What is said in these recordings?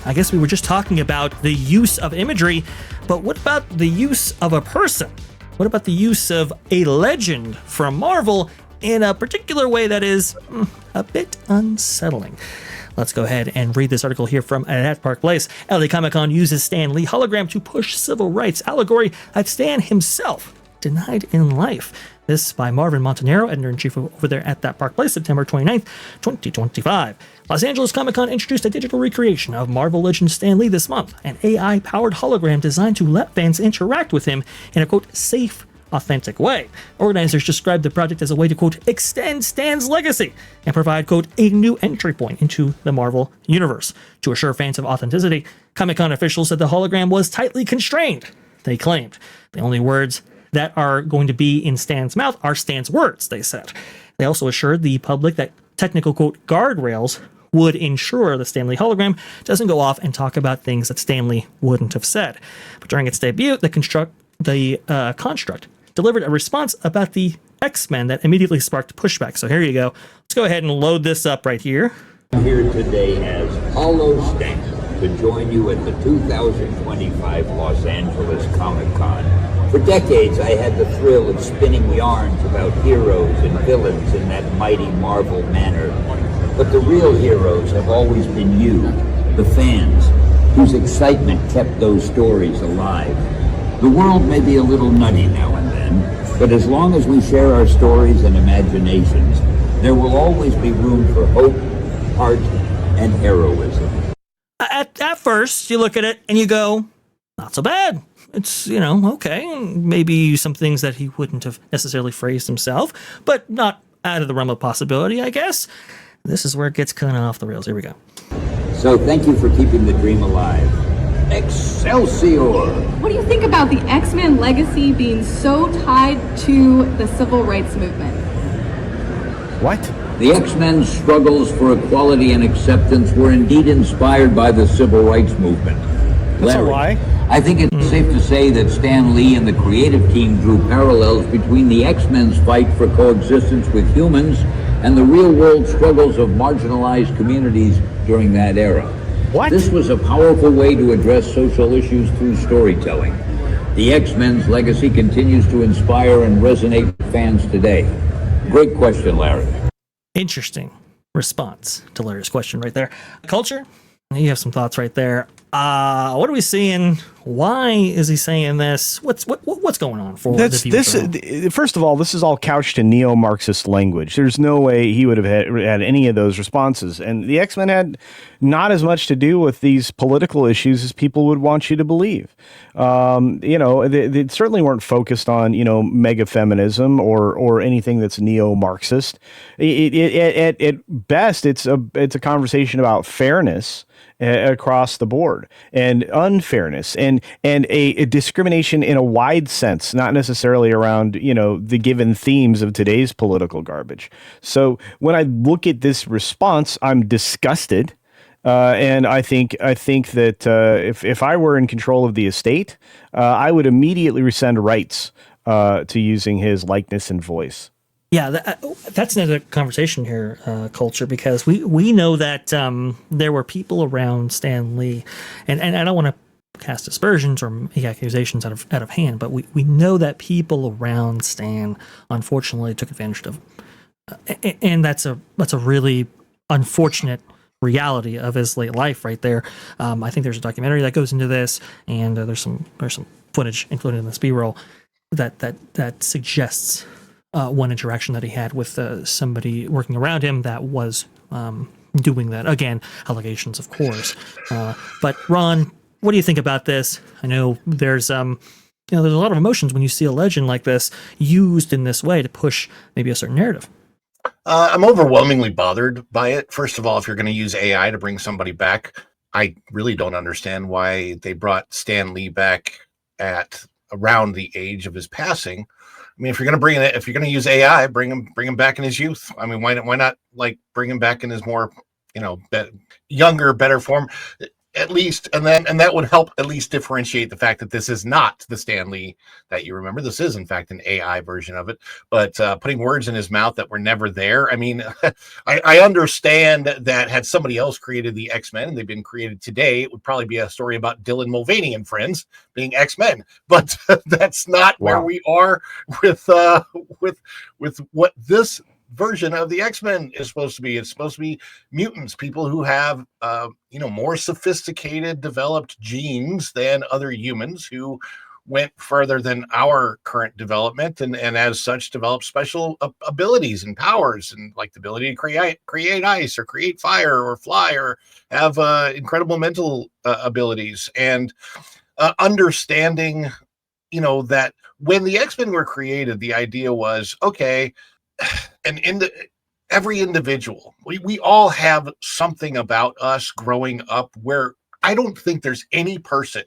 I guess we were just talking about the use of imagery, but what about the use of a person? What about the use of a legend from Marvel in a particular way that is a bit unsettling? Let's go ahead and read this article here from at Park Place. LA Comic-Con uses Stan Lee hologram to push civil rights allegory that Stan himself denied in life. This by Marvin Montanaro, editor-in-chief over there at That Park Place, September 29th, 2025. Los Angeles Comic-Con introduced a digital recreation of Marvel legend Stan Lee this month, an AI-powered hologram designed to let fans interact with him in a, quote, safe, authentic way. Organizers described the project as a way to, quote, extend Stan's legacy and provide, quote, a new entry point into the Marvel universe. To assure fans of authenticity, Comic-Con officials said the hologram was tightly constrained, they claimed. The only words that are going to be in Stan's mouth are Stan's words, they said. They also assured the public that technical, quote, guardrails would ensure the Stan Lee hologram doesn't go off and talk about things that Stan Lee wouldn't have said. But during its debut, the construct delivered a response about the X-Men that immediately sparked pushback. So here you go. Let's go ahead and load this up right here. I'm here today as Holo Stan to join you at the 2025 Los Angeles Comic-Con. For decades, I had the thrill of spinning yarns about heroes and villains in that mighty Marvel manner. But the real heroes have always been you, the fans, whose excitement kept those stories alive. The world may be a little nutty now and then, but as long as we share our stories and imaginations, there will always be room for hope, heart, and heroism. At first, you look at it and you go, not so bad. It's, okay, maybe some things that he wouldn't have necessarily phrased himself, but not out of the realm of possibility, I guess. This is where it gets kind of off the rails. Here we go. So thank you for keeping the dream alive. Excelsior! What do you think about the X-Men legacy being so tied to the civil rights movement? What? The X-Men's struggles for equality and acceptance were indeed inspired by the civil rights movement. That's a lie. I think it's safe to say that Stan Lee and the creative team drew parallels between the X-Men's fight for coexistence with humans and the real-world struggles of marginalized communities during that era. What? This was a powerful way to address social issues through storytelling. The X-Men's legacy continues to inspire and resonate with fans today. Great question, Larry. Interesting response to Larry's question right there. Culture? You have some thoughts right there. What are we seeing? Why is he saying this? What's going on for this? First of all, this is all couched in neo-Marxist language. There's no way he would have had any of those responses. And the X-Men had not as much to do with these political issues as people would want you to believe. They certainly weren't focused on, mega feminism or anything that's neo-Marxist. At best, it's a conversation about fairness across the board and unfairness and a discrimination in a wide sense, not necessarily around, the given themes of today's political garbage. So when I look at this response, I'm disgusted. And I think that if I were in control of the estate, I would immediately rescind rights to using his likeness and voice. Yeah, that's another conversation here, Culture, because we know that there were people around Stan Lee, and I don't want to cast aspersions or make accusations out of hand, but we know that people around Stan unfortunately took advantage of him. And that's a really unfortunate reality of his late life right there. I think there's a documentary that goes into this, and there's some footage included in this B-roll that suggests one interaction that he had with somebody working around him that was doing that. Again, allegations, of course. But Ron, what do you think about this? I know there's a lot of emotions when you see a legend like this used in this way to push maybe a certain narrative. I'm overwhelmingly bothered by it. First of all, if you're going to use AI to bring somebody back, I really don't understand why they brought Stan Lee back at around the age of his passing. I mean, if you're going to use AI, bring him back in his youth. I mean, why not like bring him back in his more, younger, better form? at least, and that would help at least differentiate the fact that this is not the Stan Lee that you remember. This is in fact an AI version of it, but putting words in his mouth that were never there. I mean, I understand that had somebody else created the X-Men and they've been created today, it would probably be a story about Dylan Mulvaney and friends being X-Men, but that's not where we are with what this version of the X-Men is supposed to be. It's supposed to be mutants, people who have more sophisticated developed genes than other humans, who went further than our current development, and as such develop special abilities and powers, and like the ability to create ice or create fire or fly or have incredible mental abilities, and understanding that when the X-Men were created, the idea was, okay, and every individual, we all have something about us growing up where I don't think there's any person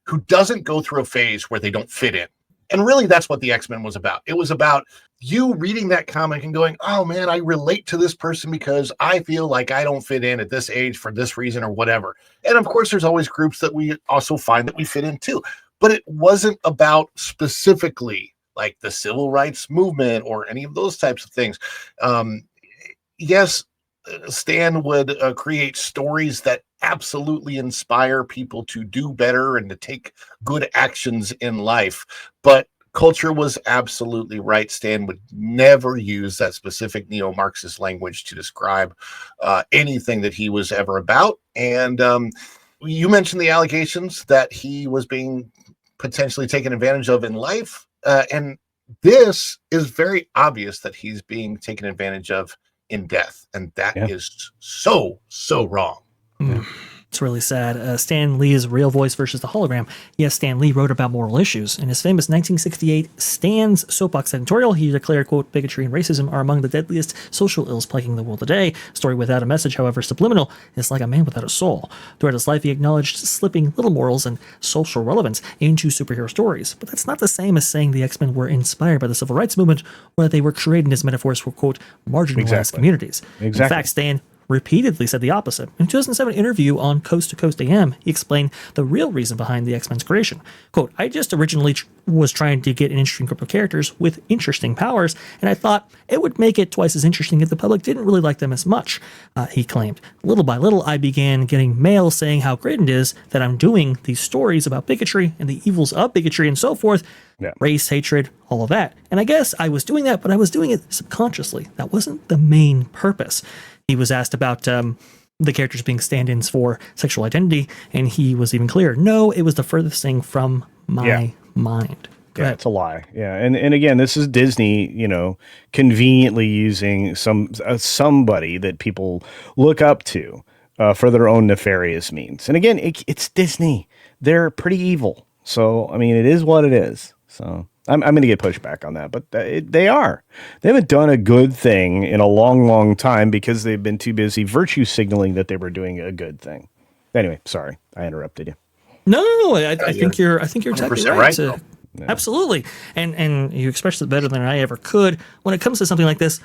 who doesn't go through a phase where they don't fit in. And really, that's what the X-Men was about. It was about you reading that comic and going, oh man, I relate to this person because I feel like I don't fit in at this age for this reason or whatever. And of course, there's always groups that we also find that we fit in too. But it wasn't about specifically like the civil rights movement or any of those types of things. Yes, Stan would create stories that absolutely inspire people to do better and to take good actions in life. But culture was absolutely right. Stan would never use that specific neo-Marxist language to describe anything that he was ever about. And you mentioned the allegations that he was being potentially taken advantage of in life. And this is very obvious that he's being taken advantage of in death. And that is so wrong. Yeah. It's really sad. Stan Lee's real voice versus the hologram. Yes, Stan Lee wrote about moral issues. In his famous 1968 Stan's Soapbox editorial, he declared, quote, bigotry and racism are among the deadliest social ills plaguing the world today. A story without a message, however subliminal, is like a man without a soul. Throughout his life, he acknowledged slipping little morals and social relevance into superhero stories. But that's not the same as saying the X-Men were inspired by the civil rights movement or that they were created as metaphors for, quote, marginalized communities. In fact, Stan repeatedly said the opposite. In a 2007 interview on Coast to Coast AM, he explained the real reason behind the X-Men's creation. Quote, I just originally was trying to get an interesting group of characters with interesting powers, and I thought it would make it twice as interesting if the public didn't really like them as much, he claimed. Little by little, I began getting mail saying how great it is that I'm doing these stories about bigotry and the evils of bigotry and so forth, race, hatred, all of that. And I guess I was doing that, but I was doing it subconsciously. That wasn't the main purpose. He was asked about the characters being stand-ins for sexual identity, and he was even clear. No, it was the furthest thing from my mind. Yeah, it's a lie. Yeah, and again, this is Disney, conveniently using somebody that people look up to for their own nefarious means. And again, it's Disney. They're pretty evil. So, I mean, it is what it is. So I'm going to get pushback on that, but they haven't done a good thing in a long, long time because they've been too busy virtue signaling that they were doing a good thing. Anyway, sorry, I interrupted you. No, I think you're exactly right. Absolutely. And you expressed it better than I ever could. When it comes to something like this,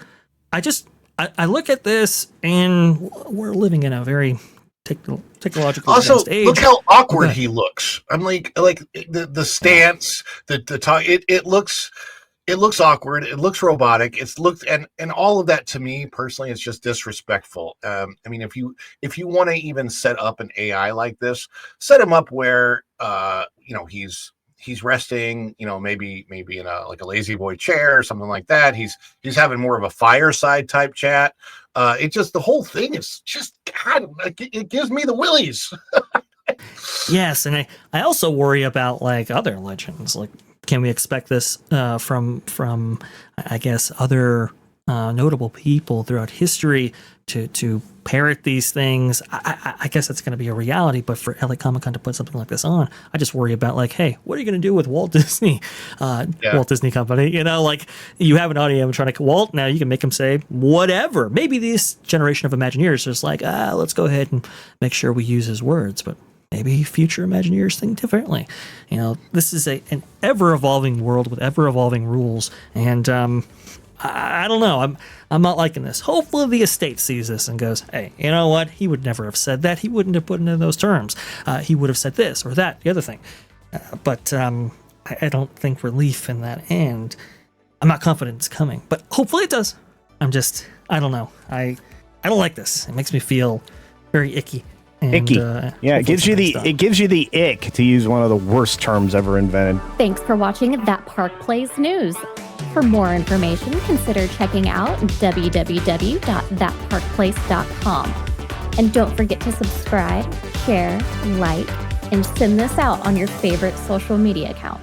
I look at this and we're living in a very technological also age. Look how awkward he looks. I'm like the stance, the talk. It looks awkward. It looks robotic. And all of that to me personally is just disrespectful. I mean, if you want to even set up an AI like this, set him up where he's resting, maybe in a lazy boy chair or something like that. He's having more of a fireside type chat. The whole thing is just, God, it gives me the willies. Yes, and I also worry about other legends. Can we expect this from I guess other notable people throughout history to parrot these things? I guess that's going to be a reality, but for LA Comic Con to put something like this on, I just worry about hey, what are you going to do with Walt Disney, Walt Disney Company? You have an animatronic Walt, now you can make him say whatever. Maybe this generation of Imagineers is let's go ahead and make sure we use his words, but maybe future Imagineers think differently. This is an ever-evolving world with ever-evolving rules, and I don't know. I'm not liking this. Hopefully the estate sees this and goes, hey, you know what? He would never have said that. He wouldn't have put it in those terms. He would have said this or that, the other thing. But I don't think relief in that end. I'm not confident it's coming, but hopefully it does. I don't know. I don't like this. It makes me feel very icky. And, icky. Yeah, it gives you the ick, to use one of the worst terms ever invented. Thanks for watching That Park Plays News. For more information, consider checking out www.thatparkplace.com. And don't forget to subscribe, share, like, and send this out on your favorite social media account.